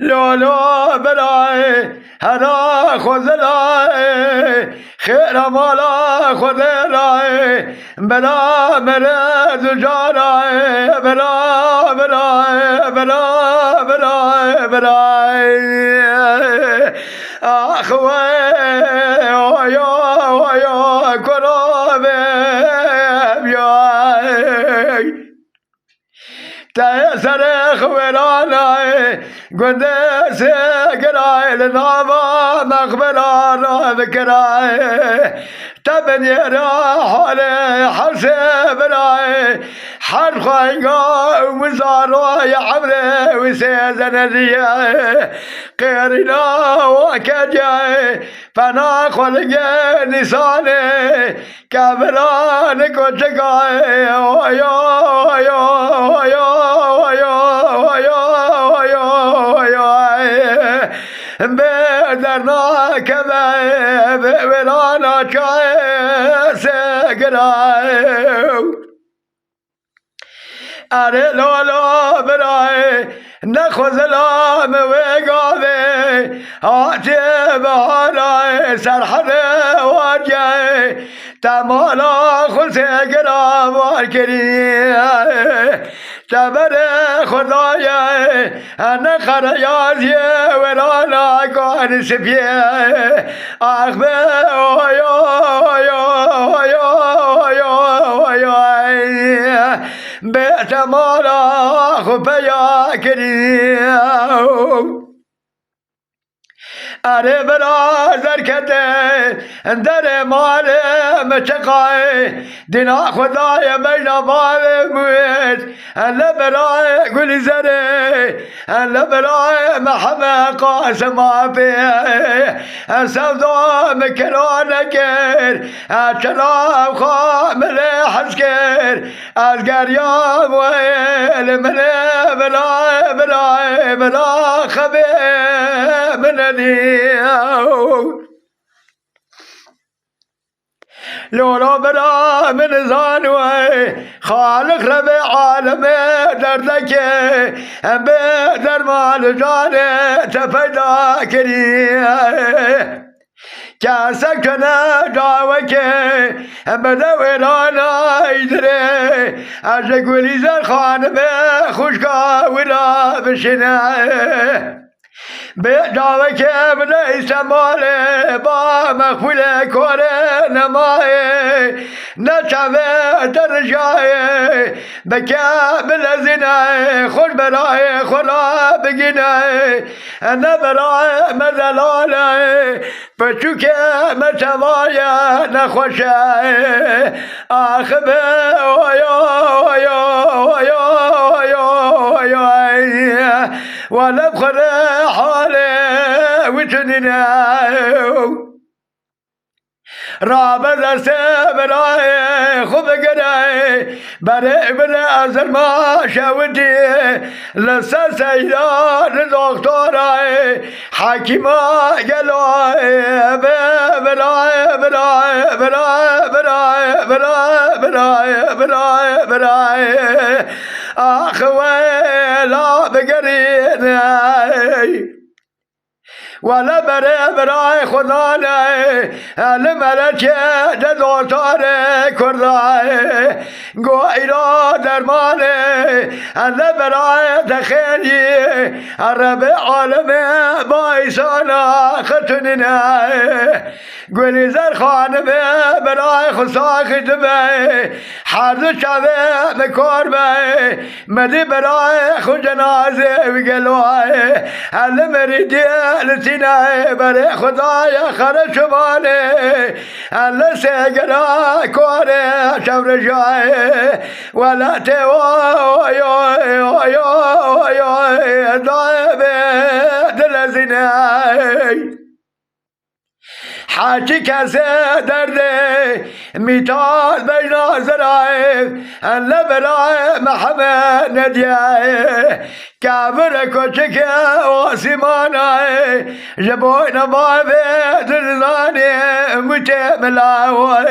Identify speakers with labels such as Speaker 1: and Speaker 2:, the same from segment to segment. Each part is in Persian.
Speaker 1: لولا برای هنا خود رای خیر مالا خود رای بلا مرد جارای بلا برای بلا برای برای آخوه یا کرابه بیای تأثر خورانا قد سكراي لناما مخبرانا ذكراي تبني راح علي حسب راي حر خايقا ومزارو يا عمري وسيزن ذي قيرنا وكجاي فانا خلق نساني كابران كوتشكاي بدرنا كذا ورانا شاي سكراي أري لولا براي نخذ لام وقاذي آتي بهاراي سرحنا واجاي تمالا خلصي قرام والكريم تبر خدايا أنا خريازي ورانا كان سبيه أخبر بيت مالا خبيا كريم أري برازر كده اندر مال مشقاي دينا خدايا بين مال مويت ألا براي قولي زري ألا براي محمد قاسم عبيه أسفدو مكرون كير أشراب خامل حسكير أزقر يوم ويل من براي براي برا خبير من لولا برا من زانوي خالق ربي عالمي دردك بدر مال جاني تفيدا كريه كاسك انا جاوك بدوي رانا يدري اجا قولي زر خانمي خوشكا ولا بشنا بجاوك بدي سمالي با مخفولة كوري نماي نشافي ترجاي بكامل زناي خوش براي خلا بقيناي انا براي مدلالي فشوكي مشوايا نخوشاي اخبي ولا بخري حالي وجنيناو رابط السبراي خذ قراي بري بلا أزر ما شاودي لسا سيدان دكتوراي حكيمة قلوي براي براي براي براي براي براي براي براي أخوي لا بقريناي ولا بري براي خداني الملكة دكتوري كرداي قويرا درماني أنا براي تخيلي الرب عالمي بايسانا ختننا قولي زر خانمي براي خصا ختمي حرد شبه مكوربي مدي براي خو جنازي وقلوي المريدي لسيناي بري خدايا خرج شمالي اللي سيقرا كوري شبر جاي ولا تواي ضايبي دلزيناي حاجی کسی درده میتال بین آزرائه لبرای محمد ندیه کابر کوچک آسمانه جبوی نبای دلانی متملاوه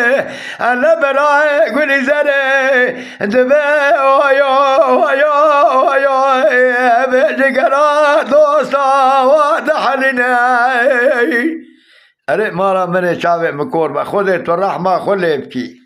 Speaker 1: لبرای گلی زره دبه آیا آیا آیا بجگرا دوستا و دحلینه اره مارا منه چاوه مکور با خودت و رحمه خلیب کی